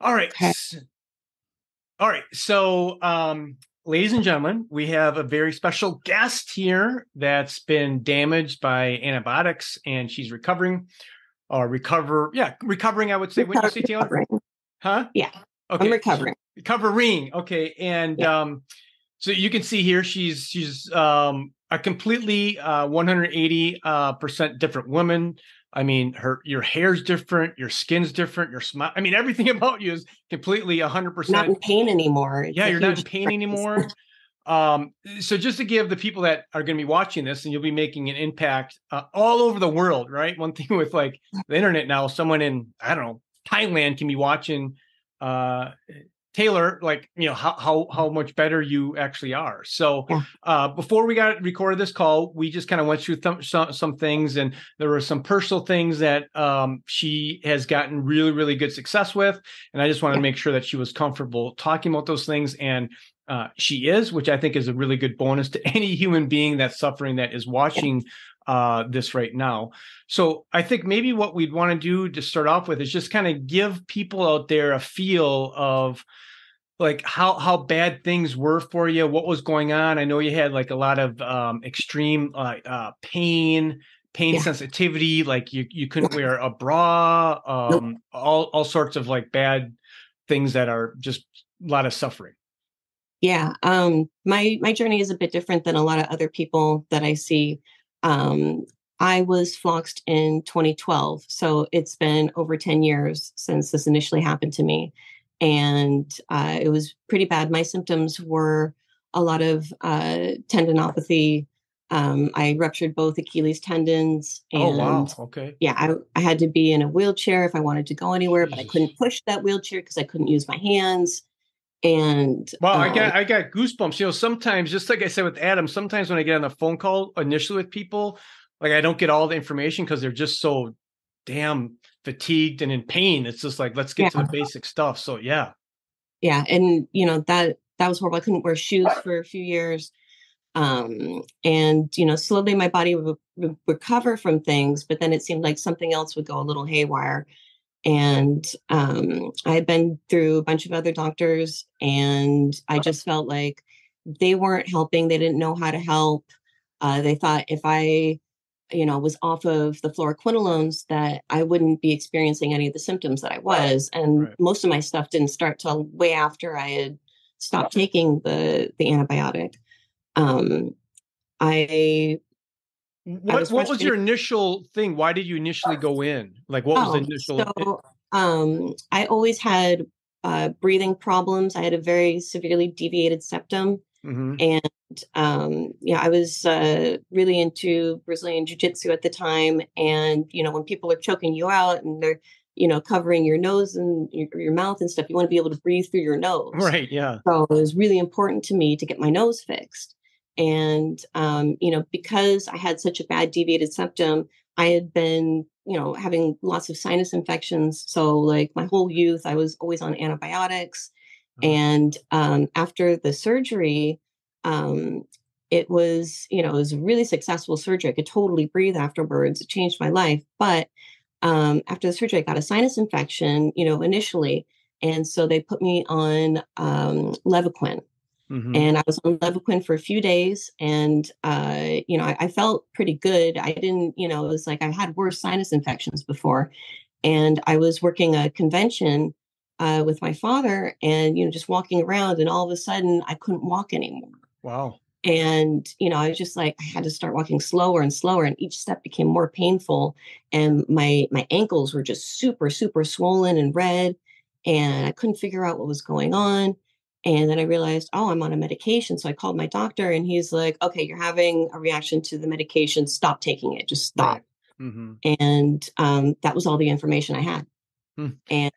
All right. Okay. All right. So, ladies and gentlemen, we have a very special guest here that's been damaged by antibiotics and she's recovering or recovering, I would say. Wouldn't you say, Taylor? Recovering. Huh? Yeah, I'm Okay. recovering. Recovering. Okay. And, Yeah. so you can see here, she's a completely 180 percent different woman. I mean, your hair's different, your skin's different, your smile. I mean, everything about you is completely Not 100%. in pain anymore. It's Yeah, a you're not in huge pain difference. anymore. So just to give the people that are going to be watching this, and you'll be making an impact all over the world, right? One thing with like the internet now, someone in, I don't know, Thailand can be watching uh, Taylor, like, how much better you actually are. So Yeah. before we got recorded this call, we just kind of went through some things, and there were some personal things that she has gotten really, really good success with. And I just wanted to Yeah. make sure that she was comfortable talking about those things. And she is, which I think is a really good bonus to any human being that's suffering that is Yeah. watching this right now. So I think maybe what we'd want to do to start off with is just kind of give people out there a feel of like how bad things were for you, what was going on. I know you had like a lot of extreme pain Yeah. sensitivity, like you couldn't Yeah. wear a bra, Nope. all sorts of like bad things that are just a lot of suffering. Yeah. My journey is a bit different than a lot of other people that I see. Um, I was floxed in 2012, so it's been over 10 years since this initially happened to me, and it was pretty bad. My symptoms were a lot of tendinopathy. I ruptured both Achilles tendons, Oh and wow, okay. yeah, I had to be in a wheelchair if I wanted to go anywhere, but I Jesus. couldn't push that wheelchair because I couldn't use my hands. And Wow, I got goosebumps. Sometimes, just like I said with Adam, sometimes when I get on a phone call initially with people, like I don't get all the information because they're just so damn fatigued and in pain. It's just like let's get yeah, to the basic stuff. So yeah. yeah, and that was horrible. I couldn't wear shoes for a few years, and slowly my body would recover from things, but then it seemed like something else would go a little haywire. And I had been through a bunch of other doctors, and I just felt like they weren't helping. They didn't know how to help. They thought if I was off of the fluoroquinolones that I wouldn't be experiencing any of the symptoms that I was. And Right. most of my stuff didn't start till way after I had stopped taking the antibiotic. Um, I I What was what was frustrated. your initial thing? Why did you initially go in? Like what was the Oh, initial so I always had breathing problems. I had a very severely deviated septum. Mhm. And yeah, I was really into Brazilian jiu-jitsu at the time. And when people are choking you out and they're covering your nose and your mouth and stuff, you want to be able to breathe through your nose. Right, yeah. So it was really important to me to get my nose fixed. And because I had such a bad deviated septum, I had been having lots of sinus infections. So like my whole youth I was always on antibiotics. Uh, And after the surgery, um, it was a really successsual surgery. I could totally breathe afterwards. It changed my life. But after the surgery, I got a sinus infection, initially. And so they put me on Levaquin. mhm. And I was on Levaquin for a few days. And, I felt pretty good. I didn't, it was like I had worse sinus infections before. And I was working a convention with my father and, just walking around. And all of a sudden, I couldn't walk anymore. Wow. And, I was just like, I had to start walking slower and slower. And each step became more painful. And my ankles were just super, super swollen and red. And I couldn't figure out what was going on. And then I realized, oh, I'm on a medication. So I called my doctor and he's like, okay, you're having a reaction to the medication. Stop taking it. Just Right. stop. Mhm. And that was all the information I had. Mm. And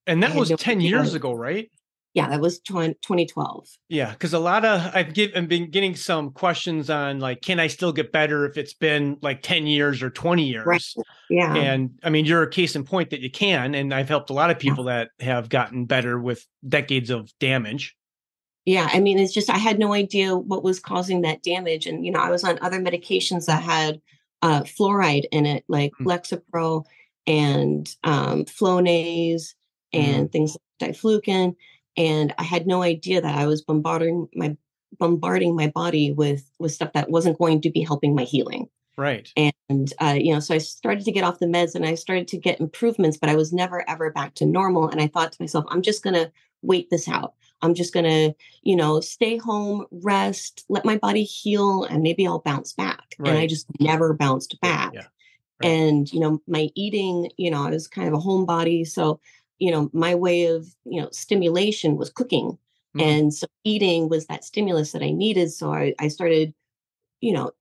And I that had was no 10 idea. years ago, right? Yeah, that was 2012. Yeah, because I've been getting some questions on like, can I still get better if it's been like 10 years or 20 Right. years? Yeah. And I mean, you're a case in point that you can, and I've helped a lot of Yeah. people that have gotten better with decades of damage. Yeah, I mean, it's just I had no idea what was causing that damage, and I was on other medications that had fluoride in it, like Mm. Lexapro and Flonase and things like diflucan. And I had no idea that I was bombarding my body with stuff that wasn't going to be helping my healing. Right. And, so I started to get off the meds and I started to get improvements, but I was never, ever back to normal. And I thought to myself, I'm just going to wait this out. I'm just going to, stay home, rest, let my body heal, and maybe I'll bounce back. Right. And I just never bounced back. Yeah. Right. And, my eating, I was kind of a homebody. So, my way of, stimulation was cooking. And so eating was that stimulus that I needed. So I started,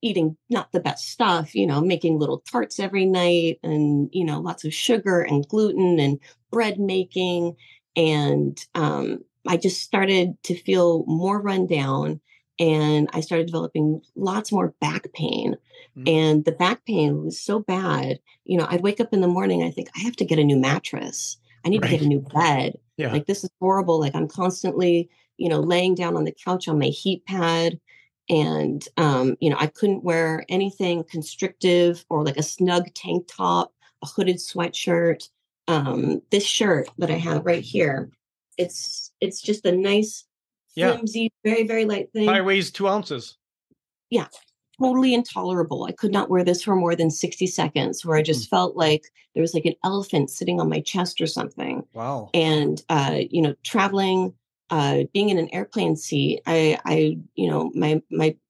eating not the best stuff, making little tarts every night and, lots of sugar and gluten and bread making. And I just started to feel more run down and I started developing lots more back pain. And the back pain was so bad, I'd wake up in the morning, I think I have to get a new mattress. I need to get a new bed. Yeah. Like this is horrible. Like I'm constantly, laying down on the couch on my heat pad. And, I couldn't wear anything constrictive or like a snug tank top, a hooded sweatshirt. This shirt that I have right here, it's just a nice, flimsy, very, very light thing. Probably weighs 2 ounces. Yeah, totally intolerable. I could not wear this for more than 60 seconds where I just felt like there was like an elephant sitting on my chest or something. Wow. And, traveling, being in an airplane seat, my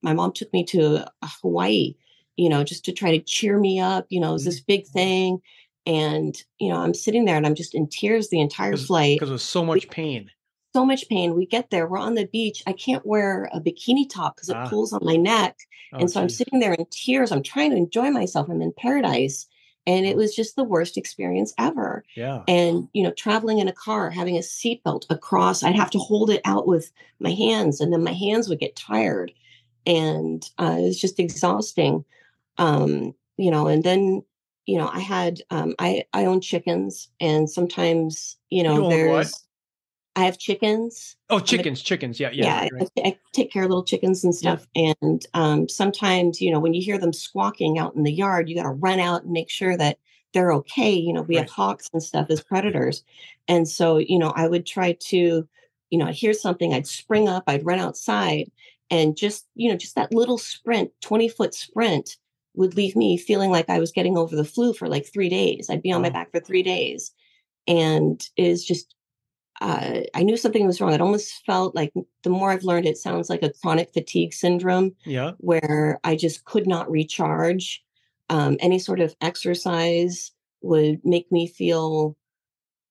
mom took me to Hawaii, just to try to cheer me up. It was this big thing. And, I'm sitting there and I'm just in tears the entire flight. Because it was so much pain. So much pain. We get there, we're on the beach. I can't wear a bikini top because it pulls on my neck. And so I'm sitting there in tears. I'm trying to enjoy myself. I'm in paradise. And it was just the worst experience ever. Yeah. And, traveling in a car, having a seatbelt across, I'd have to hold it out with my hands and then my hands would get tired. And it was just exhausting. And then, I had, I own chickens and sometimes, I have chickens. Oh, chickens. Yeah. Yeah. Right. I take care of little chickens and stuff. Yeah. And sometimes, when you hear them squawking out in the yard, you got to run out and make sure that they're okay. We have hawks and stuff as predators. And so, I would try to, I'd hear something, I'd spring up, I'd run outside and just that little sprint, 20-foot sprint would leave me feeling like I was getting over the flu for like 3 days. I'd be on my back for 3 days. And is just, I knew something was wrong. It almost felt like the more I've learned, it sounds like a chronic fatigue syndrome. Yeah. Where I just could not recharge. Any sort of exercise would make me feel,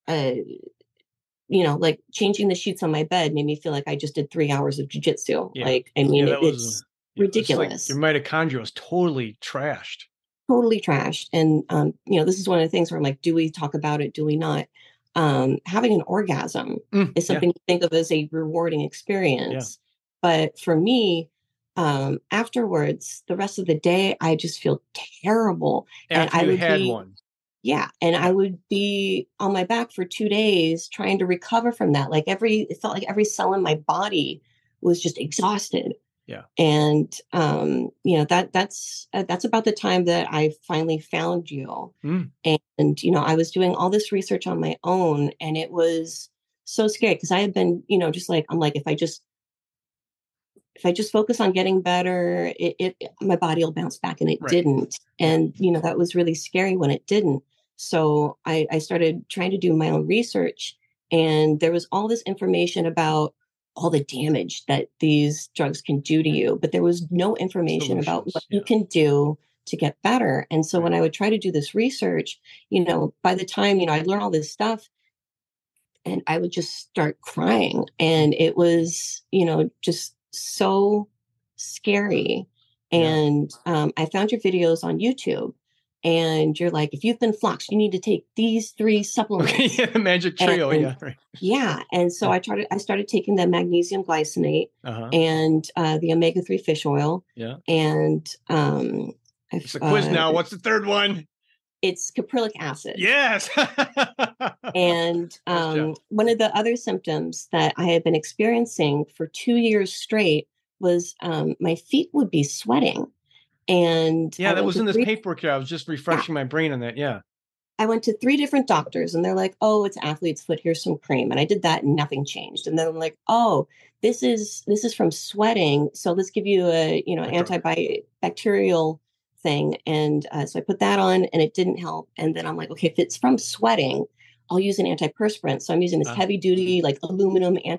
like changing the sheets on my bed made me feel like I just did 3 hours of jujitsu. Yeah. Like, I mean, it's ridiculous. Your mitochondria was totally trashed. Totally trashed. And, this is one of the things where I'm like, do we talk about it? Do we not? Having an orgasm is something you think of as a rewarding experience. Yeah. But for me, afterwards, the rest of the day, I just feel terrible. After and you had one. Yeah. And I would be on my back for 2 days trying to recover from that. Like it felt like every cell in my body was just exhausted. Yeah. And, that's about the time that I finally found you. And, I was doing all this research on my own and it was so scary because I had been, I'm like, if I just focus on getting better, my body will bounce back and it didn't. And, that was really scary when it didn't. So I started trying to do my own research and there was all this information about all the damage that these drugs can do to you, but there was no information about what you can do to get better. And so when I would try to do this research, by the time, I'd learn all this stuff and I would just start crying. And it was, just so scary. And I found your videos on YouTube. And you're like, if you've been floxed, you need to take these 3 supplements. Okay, yeah, the magic trio, right. Yeah. And so I started taking the magnesium glycinate and the omega-3 fish oil. Yeah. And it's a quiz now. What's the third one? It's caprylic acid. Yes. And one of the other symptoms that I had been experiencing for 2 years straight was my feet would be sweating. And that was in this paperwork here. I was just refreshing my brain on that. Yeah. I went to 3 different doctors and they're like, "Oh, it's athlete's foot. Here's some cream." And I did that and nothing changed. And then I'm like, "Oh, this is from sweating. So let's give you a, A drug. antibacterial thing." And so I put that on and it didn't help. And then I'm like, "Okay, if it's from sweating, I'll use an antiperspirant." So I'm using this heavy duty, like aluminum Yeah.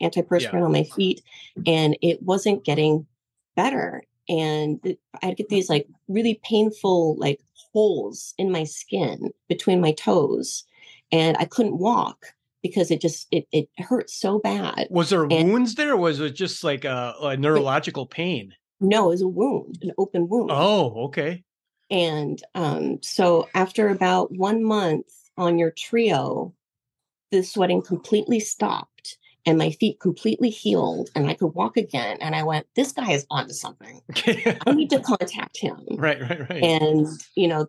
antiperspirant on my feet, and it wasn't getting better. And I'd get these like really painful like holes in my skin between my toes, and I couldn't walk because it hurt so bad. Was there And wounds there, or was it just like a neurological pain? no, it was a wound, an open wound. Oh, okay. And so after about 1 month on your trio, the sweating completely stopped and my feet completely healed and I could walk again. And I went, this guy is onto something. I need to contact him. Right, right, right. And,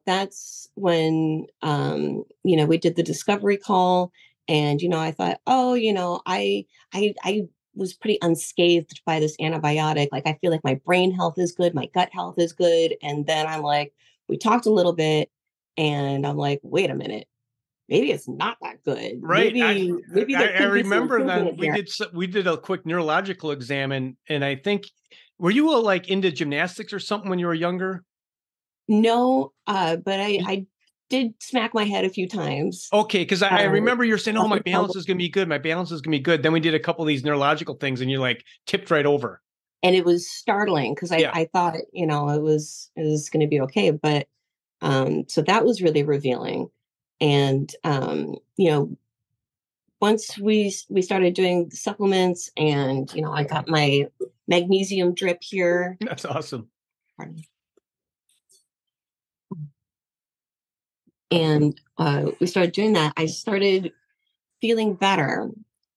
that's when, we did the discovery call. And, I thought, oh, I was pretty unscathed by this antibiotic. Like, I feel like my brain health is good. My gut health is good. And then I'm like, we talked a little bit and I'm like, wait a minute, maybe it's not that good. Right. Maybe there I could be some remember then improvement here. we did a quick neurological exam, and I think, were you like into gymnastics or something when you were younger? No, but I did smack my head a few times. Okay, because I remember you're saying, "Oh, Off my the balance tumble. is going to be good. My balance is going to be good." Then we did a couple of these neurological things, and you like tipped right over. And it was startling because Yeah. I thought, it was going to be okay. But so that was really revealing. And, once we started doing supplements and, I got my magnesium drip here. That's awesome. And we started doing that. I started feeling better.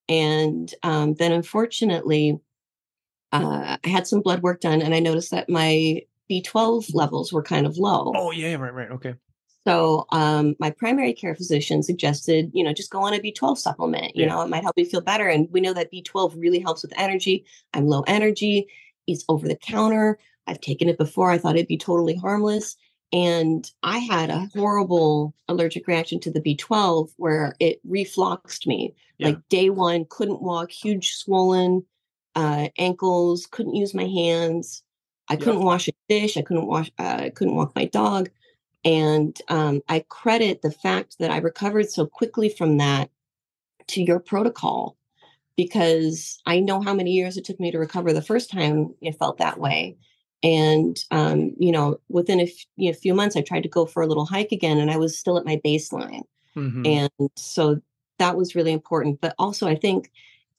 And then unfortunately, I had some blood work done and I noticed that my B12 levels were kind of low. Oh, yeah, right, right. Okay. So my primary care physician suggested, just go on a B12 supplement. Yeah. It might help you feel better. And we know that B12 really helps with energy. I'm low energy. It's over the counter. I've taken it before. I thought it'd be totally harmless. And I had a horrible allergic reaction to the B12 where it refluxed me. Yeah. Like day one, couldn't walk, huge swollen ankles, couldn't use my hands. I couldn't wash a dish. I couldn't walk my dog. And I credit the fact that I recovered so quickly from that to your protocol, because I know how many years it took me to recover the first time it felt that way. And, within a few months, I tried to go for a little hike again and I was still at my baseline. Mm-hmm. And so that was really important. But also, I think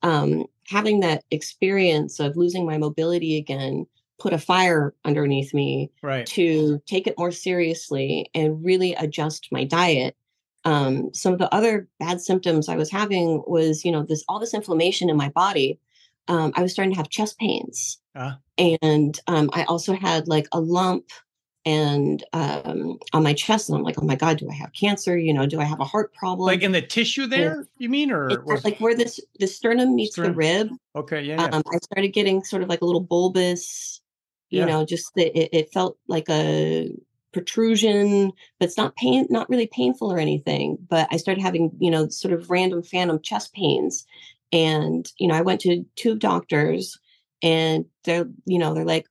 having that experience of losing my mobility again put a fire underneath me to take it more seriously and really adjust my diet. Some of the other bad symptoms I was having was, all this inflammation in my body. I was starting to have chest pains. And I also had like a lump and on my chest. And I'm like, oh my God, do I have cancer? Do I have a heart problem? Like in the tissue there, you mean? Or was like where the sternum meets the rib. Okay, yeah. I started getting sort of like a little bulbous, just it felt like a protrusion, but it's not really painful or anything. But I started having, sort of random phantom chest pains. And, I went to 2 doctors and they're like,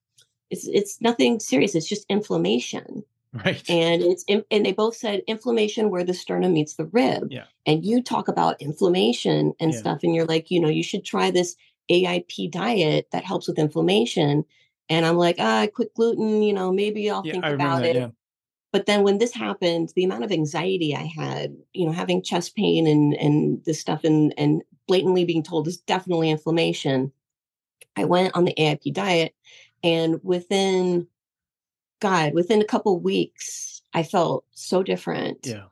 it's nothing serious. It's just inflammation. Right. And and they both said inflammation where the sternum meets the rib. Yeah. And you talk about inflammation and stuff. And you're like, you should try this AIP diet that helps with inflammation. And I'm like, I quit gluten, maybe I'll think about it. Yeah. But then when this happened, the amount of anxiety I had, having chest pain and this stuff and blatantly being told is definitely inflammation. I went on the AIP diet and within a couple of weeks, I felt so different. Yeah.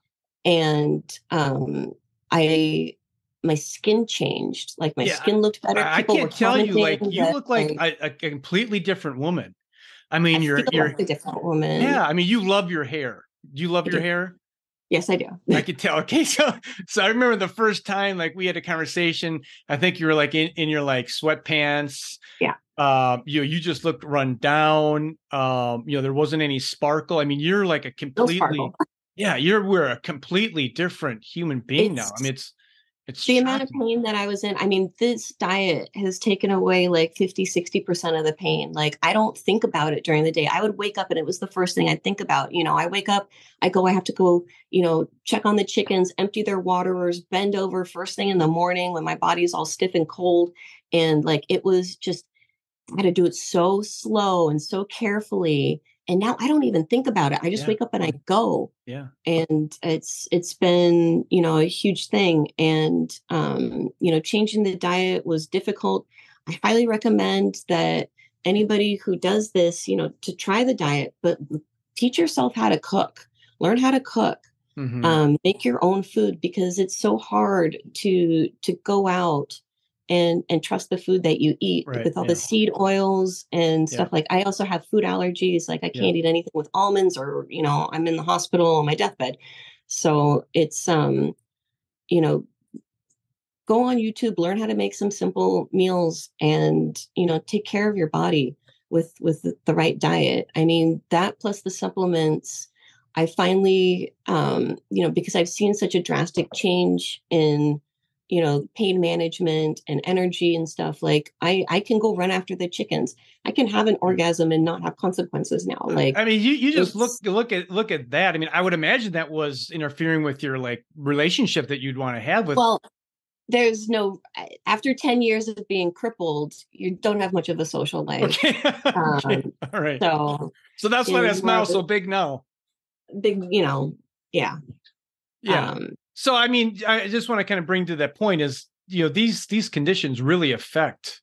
And my skin changed. Like my skin looked better. I can't tell you, like you look like a completely different woman. I mean, you're like a different woman. Yeah, I mean, you love your hair. Do you love your hair? Yes, I do. I could tell. Okay, so I remember the first time, like we had a conversation. I think you were like in your like sweatpants. Yeah. You just looked run down. There wasn't any sparkle. I mean, you're like a completely, Yeah, we're a completely different human being now. I It's mean, it's the amount of shocking. pain that I was in. I mean, this diet has taken away like 50, 60% of the pain. Like, I don't think about it during the day. I would wake up and it was the first thing I'd think about. I wake up, I have to go, check on the chickens, empty their waterers, bend over first thing in the morning when my body's all stiff and cold. And like, it was just, I had to do it so slow and so carefully. And now I don't even think about it. I just Yeah, wake up and I go. yeah, And it's been, a huge thing. And changing the diet was difficult. I highly recommend that anybody who does this, to try the diet, but teach yourself how to cook. Learn how to cook. hmm Make your own food, because it's so hard to go out and trust the food that you eat right, with all the yeah, seed oils and yeah, stuff. Like, I also have food allergies. Like, I yeah, can't eat anything with almonds, or I'm in the hospital on my deathbed. So it's you know go on YouTube, learn how to make some simple meals, and take care of your body with the right diet. I mean, that plus the supplements. I finally, because I've seen such a drastic change in, pain management and energy and stuff. Like, I can go run after the chickens. I can have an right. orgasm and not have consequences now. I Like, mean, you just it's look at that. I mean, I would imagine that was interfering with your like relationship that you'd want to have with. well, there's no, after 10 years of being crippled, you don't have much of a social life. Okay, okay, Um, all right. so So that's why it that was more smile's so big now. big, yeah. Yeah. Um, So I mean, I just want to kind of bring to that point is, these conditions really affect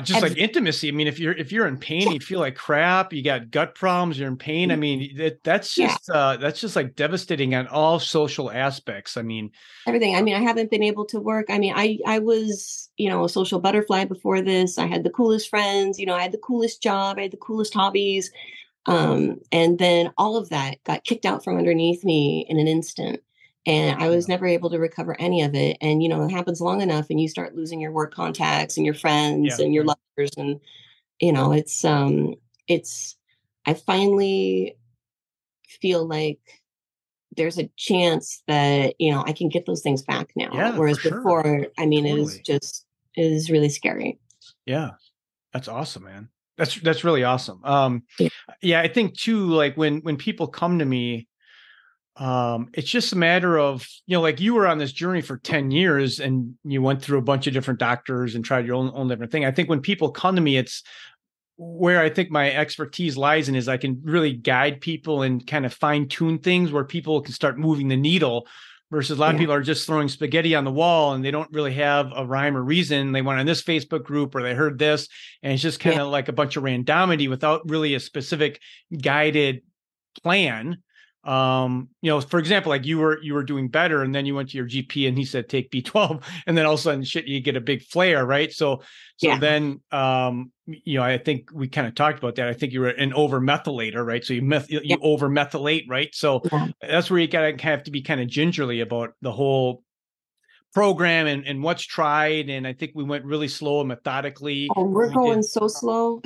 just like every, intimacy. I mean, if you're in pain, yeah, you feel like crap, you got gut problems, you're in pain. I mean, yeah, that's just like devastating on all social aspects. I mean, everything. I mean, I haven't been able to work. I mean, I was, a social butterfly before this. I had the coolest friends, I had the coolest job, I had the coolest hobbies. And then all of that got kicked out from underneath me in an instant. And I was yeah, never able to recover any of it. And, it happens long enough and you start losing your work contacts and your friends yeah, and your yeah, lovers. And, it's, I finally feel like there's a chance that, I can get those things back now. yeah, for Whereas sure. before, I mean, Totally. it is really scary. Yeah. That's awesome, man. That's really awesome. Yeah. Yeah, I think too, like when people come to me, it's just a matter of, like you were on this journey for 10 years and you went through a bunch of different doctors and tried your own different thing. I think when people come to me, it's where I think my expertise lies in is I can really guide people and kind of fine tune things where people can start moving the needle versus a lot of Yeah. people are just throwing spaghetti on the wall and they don't really have a rhyme or reason. They went on this Facebook group or they heard this, and it's just kind Yeah. of like a bunch of randomity without really a specific guided plan. For example, like you were doing better and then you went to your GP and he said take B12 and then all of a sudden shit, you get a big flare, right? So Yeah. then I think we kind of talked about that. I think you were an over methylator, right? So Yeah. you over methylate, right? So Yeah. that's where you gotta have to be kind of gingerly about the whole program and what's tried. And I think we went really slow and methodically. Oh, we're We did going so slow.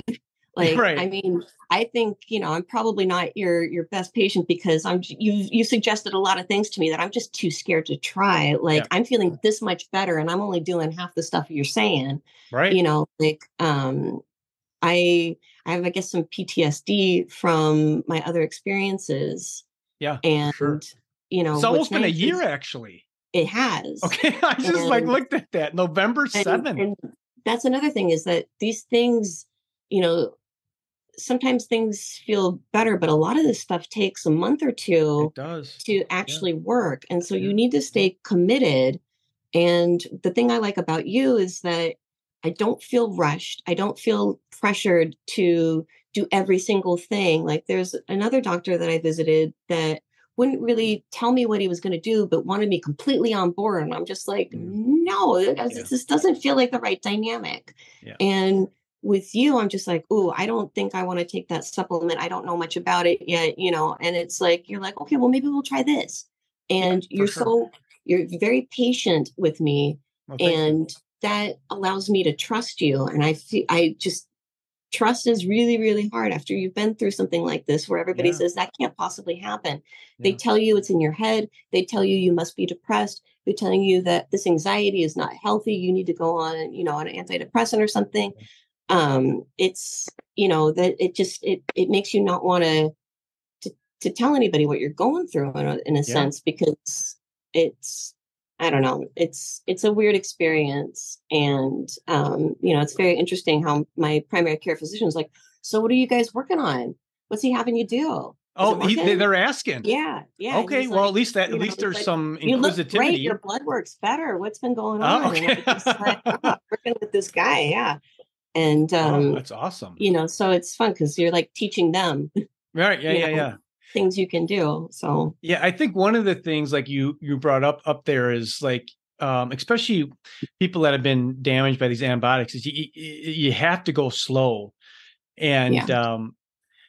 Like, I right. mean, I think, I'm probably not your best patient, because you suggested a lot of things to me that I'm just too scared to try. Yeah. Like, I'm feeling this much better and I'm only doing half the stuff you're saying. Right. Like, I have, I guess, some PTSD from my other experiences. Yeah, for And, sure. It's what's almost been a nice year is actually. it has. Okay. I just like And looked at that. November and 7th. and that's another thing, is that these things, you know, sometimes things feel better, but a lot of this stuff takes a month or It two does. to Yeah. actually work. And so you Yeah. need to stay committed. And the thing I like about you is that I don't feel rushed. I don't feel pressured to do every single thing. Like, there's another doctor that I visited that wouldn't really tell me what he was going to do, but wanted me completely on board. And I'm just like, Mm, no, yeah. this doesn't feel like the right dynamic. Yeah. And with you, I'm just like, oh, I don't think I want to take that supplement. I don't know much about it yet, and it's like, you're like, okay, well, maybe we'll try this. Yeah, And for sure. you're very patient with me. Well, thank you. And that allows me to trust you. And I feel, I just, trust is really, really hard after you've been through something like this, where everybody Yeah. says that can't possibly happen. They Yeah. tell you it's in your head. They tell you you must be depressed. They're telling you that this anxiety is not healthy. You need to go on, on an antidepressant or something. It's, that it makes you not want to tell anybody what you're going through in a Yeah. sense, because it's, I don't know, it's a weird experience. And, it's very interesting how my primary care physician is like, so what are you guys working on? What's he having you do? Is it Oh, working? they're asking. Yeah. Yeah. And Okay. he's Well, like, at least he's there's like, some you look great. Your inquisitivity. blood work's better. What's been going Oh, on? And okay. I'm just like, oh, working with this guy. Yeah. And, Oh, that's awesome. so it's fun because you're like teaching them, Right. Yeah. Yeah. things you can do. So Yeah, I think one of the things like you brought up there is like especially people that have been damaged by these antibiotics is you have to go slow. yeah, And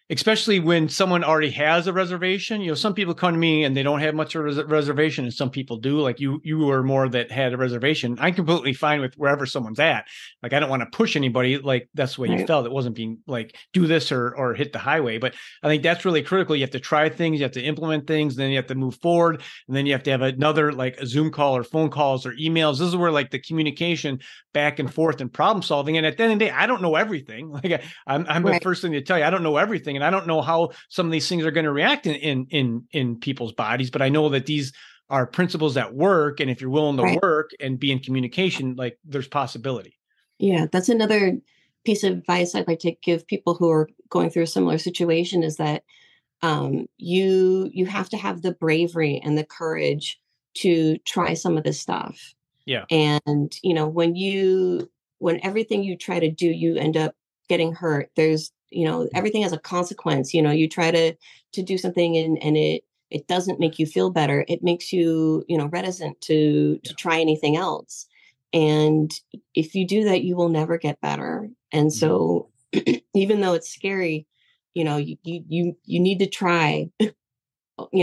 especially when someone already has a reservation. Some people come to me and they don't have much of a reservation, and some people do. Like you were more that had a reservation. I'm completely fine with wherever someone's at. Like I don't want to push anybody. Like that's the way you right. felt. It wasn't being like do this or hit the highway. But I think that's really critical. You have to try things, you have to implement things, then you have to move forward, and then you have to have another like a Zoom call or phone calls or emails. This is where like the communication back and forth and problem solving. And at the end of the day, I don't know everything. Like I'm the Right. first thing to tell you, I don't know everything, and I don't know how some of these things are going to react in people's bodies. But I know that these are principles that work, and if you're willing to Right. work and be in communication, like there's possibility. Yeah, that's another piece of advice I'd like to give people who are going through a similar situation is that you have to have the bravery and the courage to try some of this stuff. Yeah, And when everything you try to do, you end up getting hurt. There's everything has a consequence. You try to do something and it doesn't make you feel better. It makes you reticent to yeah. try anything else. And if you do that, you will never get better. And Mhm. so even though it's scary, you need to try.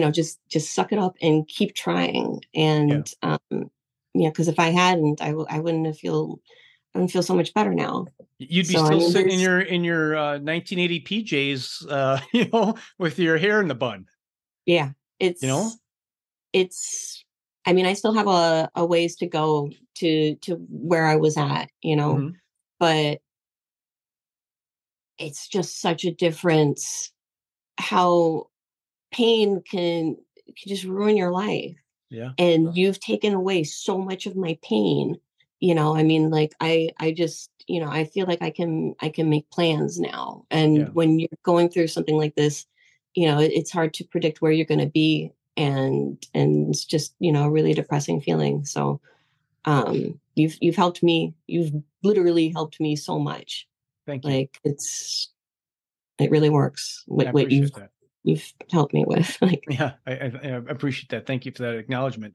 Just suck it up and keep trying. Yeah. And because if I hadn't, I wouldn't feel so much better now. You'd be So I still mean, sitting there's in your 1980 PJs, with your hair in the bun. yeah, You know. it's. I mean, I still have a ways to go to where I was at, Mhm. but it's just such a difference how pain can just ruin your life. Yeah. And you've taken away so much of my pain. I mean, like I just I feel like I can make plans now. And Yeah. when you're going through something like this, it's hard to predict where you're going to be, and it's just a really depressing feeling. So you've helped me. You've literally helped me so much. Thank you. Like it really works I what appreciate that. you've helped me with. Like Yeah, I appreciate that. Thank you for that acknowledgement.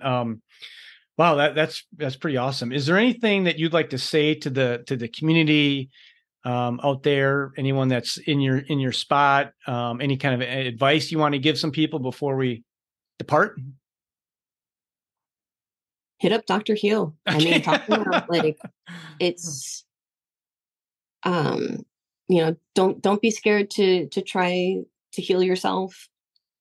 Wow, that's pretty awesome. Is there anything that you'd like to say to the community out there? Anyone that's in your spot? Any kind of advice you want to give some people before we depart? hit up Dr. Hugh. I mean, Okay. talk to him. Like it's um don't be scared to try to heal yourself.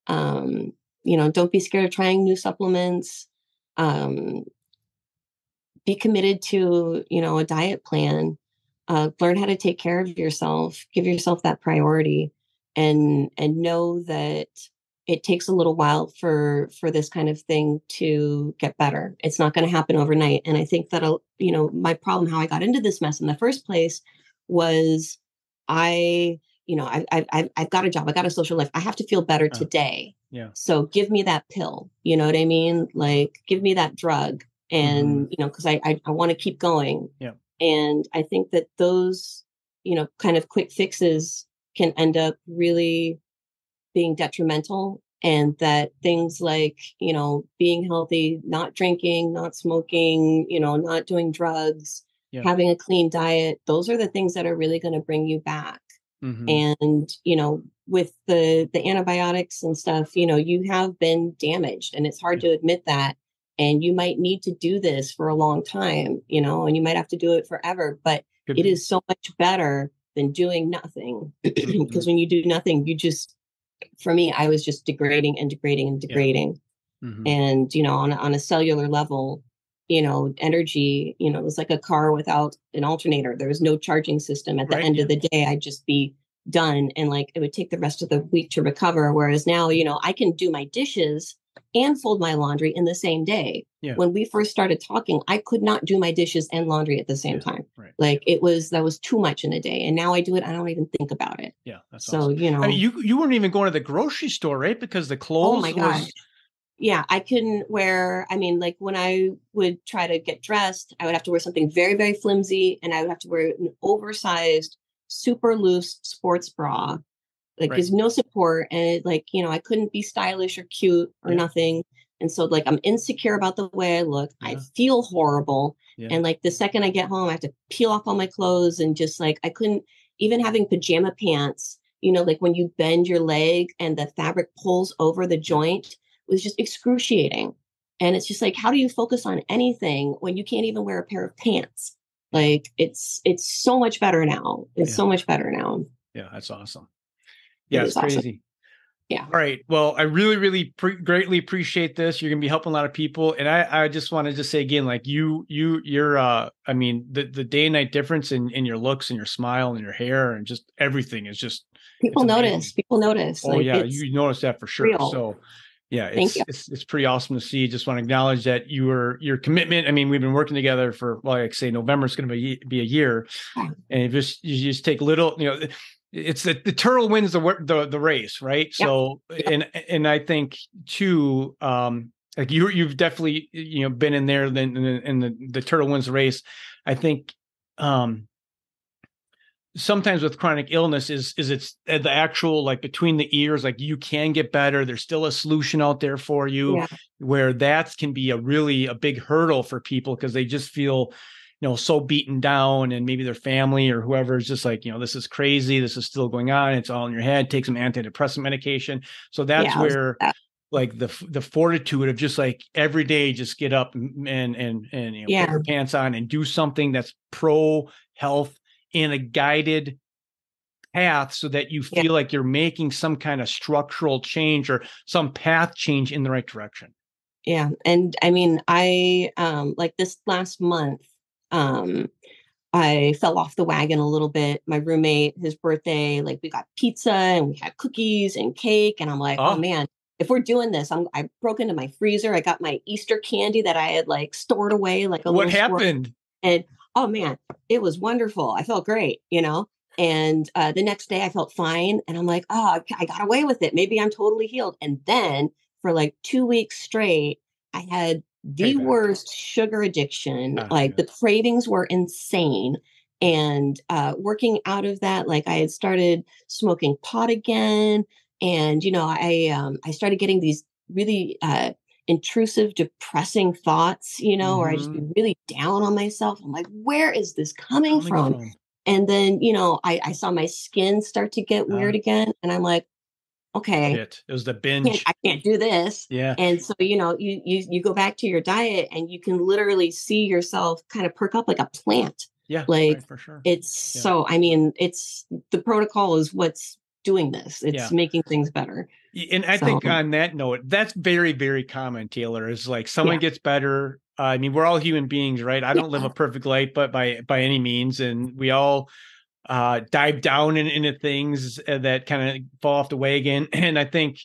Don't be scared of trying new supplements. um be committed to a diet plan. Learn how to take care of yourself, give yourself that priority, and know that it takes a little while for this kind of thing to get better. It's not going to happen overnight. And I think that my problem, how I got into this mess in the first place, was I I've got a job, I got a social life, I have to feel better Uh, today. yeah. So give me that pill, you know what I mean? Like give me that drug. Hmm. And because I want to keep going. Yeah. And I think that those kind of quick fixes can end up really being detrimental, and that things like being healthy, not drinking, not smoking, not doing drugs, Yeah. having a clean diet, those are the things that are really going to bring you back. Hmm. And with the antibiotics and stuff, you have been damaged, and it's hard Yeah. to admit that. And you might need to do this for a long time, and you might have to do it forever, but Could it be. is so much better than doing nothing. Mhm. Because when you do nothing, for me, I was just degrading and degrading and Yeah. degrading. Mhm. And, on a cellular level, energy, it was like a car without an alternator. There was no charging system. At the Right. end Yeah. of the day, I'd just be done. And like it would take the rest of the week to recover. Whereas now, I can do my dishes and fold my laundry in the same day. Yeah. When we first started talking, I could not do my dishes and laundry at the same Yeah. time. Right. Like that was too much in a day. And now I do it. I don't even think about it. Yeah. That's So, awesome. I mean, you weren't even going to the grocery store, right? Because the oh my clothes gosh. was Yeah, I couldn't wear, I mean, like when I would try to get dressed, I would have to wear something very, very flimsy, and I would have to wear an oversized, super loose sports bra. Like right. there's no support. And I couldn't be stylish or cute or Yeah. nothing. And so like I'm insecure about the way I look. I Yeah. feel horrible. Yeah. And like the second I get home, I have to peel off all my clothes, and just like I couldn't even having pajama pants, like when you bend your leg and the fabric pulls over the Yeah. joint was just excruciating. And it's just like, how do you focus on anything when you can't even wear a pair of pants? Yeah. Like it's so much better now. It's Yeah. so much better now. Yeah. That's awesome. It Yeah. It's is awesome. crazy. Yeah. All right. Well, I really, really greatly appreciate this. You're going to be helping a lot of people. And I just wanted to say again, like you're, I mean, the day and night difference in your looks and your smile and your hair and just everything is just, it's People notice. amazing. People notice. Oh Like yeah. it's You notice that for sure. real. So yeah, Thank you. it's pretty awesome to see. Just want to acknowledge that your commitment. I mean, we've been working together for, well, like I say, November is going to be a year, Yeah. and you just take little, it's the turtle wins the race, right? Yep. So Yep. and I think too, like you've definitely been in there, then in the turtle wins the race. I think sometimes with chronic illness is it's the actual, like between the ears, like you can get better. There's still a solution out there for you, Yeah. where that can be a big hurdle for people because they just feel, so beaten down, and maybe their family or whoever is just like, this is crazy. This is still going on. It's all in your head. Take some antidepressant medication. So that's Yeah. where That. like the fortitude of just like every day, just get up and put Yeah. your pants on and do something that's pro health in a guided path, so that you Yeah. feel like you're making some kind of structural change or some path change in the right direction. Yeah. And I mean, like this last month, um, I fell off the wagon a little bit. My roommate, his birthday, like we got pizza and we had cookies and cake. And I'm like, oh Oh, man, if we're doing this, I broke into my freezer. I got my Easter candy that I had like stored away like a what little squirrel. happened? And oh man, it was wonderful. I felt great. And the next day I felt fine. And I'm like, oh, I got away with it. Maybe I'm totally healed. And then for like 2 weeks straight, I had the Payback. worst sugar addiction. Ah, Like yeah. the cravings were insane. And working out of that, like I had started smoking pot again. And, I started getting these really intrusive, depressing thoughts, or I just be Mm-hmm. really down on myself. I'm like, where is this coming Coming from? from. And then, I saw my skin start to get weird Ah, again. And I'm like, okay, shit. It was the I binge. can't do this. Yeah. And so, you go back to your diet and you can literally see yourself kind of perk up like a plant. Yeah. Like Right. For sure. it's Yeah. so, I mean, it's the protocol is what's doing this. It's Yeah. making things better. And I So, think on that note, that's very, very common, Taylor, is like someone yeah, gets better. I mean, we're all human beings, right? I don't live a perfect life, but by any means, and we all dive down into things that kind of fall off the wagon. And I think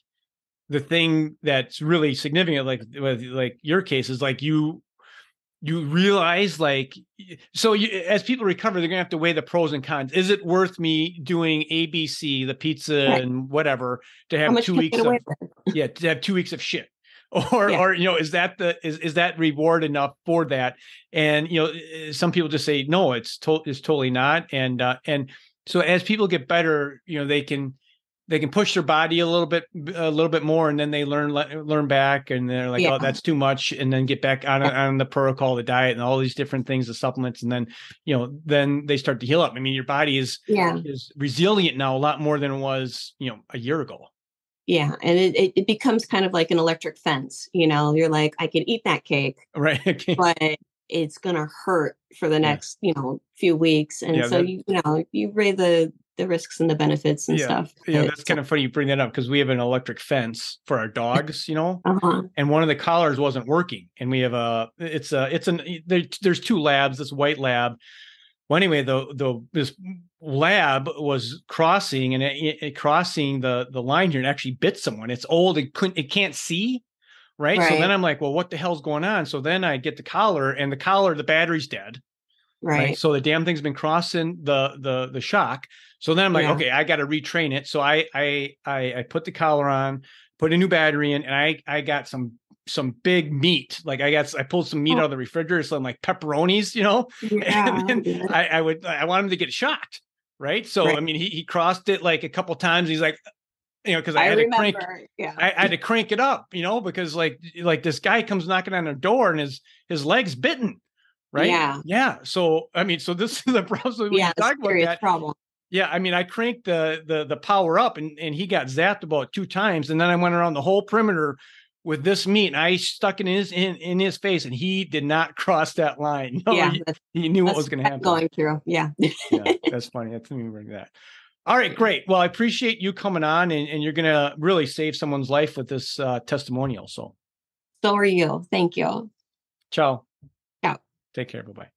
the thing that's really significant, like with like your case, is like you realize, like, so as people recover, they're gonna have to weigh the pros and cons. Is it worth me doing ABC, the pizza right. and whatever, to How have much two can I get weeks away of with? yeah, to have 2 weeks of shit? Or Yeah, is that is that reward enough for that? And some people just say no, it's totally not. And so as people get better, they can push their body a little bit more, and then they learn back, and they're like, yeah, oh, that's too much, and then get back on yeah, on the protocol, the diet, and all these different things, the supplements, and then they start to heal up. I mean, your body is yeah. is resilient now a lot more than it was a year ago. Yeah. And it becomes kind of like an electric fence. You're like, I can eat that cake, Right. Okay. but it's going to hurt for the Yeah. next, few weeks. And Yeah. so, you weigh the risks and the benefits and Yeah. stuff. Yeah. That's kind of funny you bring that up because we have an electric fence for our dogs, Uh-huh. and one of the collars wasn't working. And we have there's two labs, this white lab. Well, anyway, this lab was crossing and it crossing the line here and actually bit someone. It's old. It can't see. Right. So then Right. I'm like, well, what the hell's going on? So then I get the collar and the battery's dead. Right. Right. So the damn thing's been crossing the shock. So then I'm like, Yeah. okay, I got to retrain it. So I put the collar on, put a new battery in, and I got some big meat. Like I pulled some meat Oh, out of the refrigerator, some like pepperonis, and yeah. then Good. I want him to get shocked. Right. So Right. I mean he crossed it like a couple times. He's like, because I remember. Yeah. I had to crank it up, because like this guy comes knocking on the door and his leg's bitten. Right. Yeah. Yeah. So, I mean, so this is the problem. So when Yeah. you talk about Serious that, problem. yeah, I mean, I cranked the power up and he got zapped about 2 times. And then I went around the whole perimeter with this meat and I stuck it in his face and he did not cross that line. No, Yeah. he knew what That's was going to what I'm happen. going through. Yeah. Yeah. That's funny. That's me bring that. All right, great. Well, I appreciate you coming on and you're going to really save someone's life with this testimonial. So So are you. Thank you. ciao. Ciao. Take care. Bye-bye.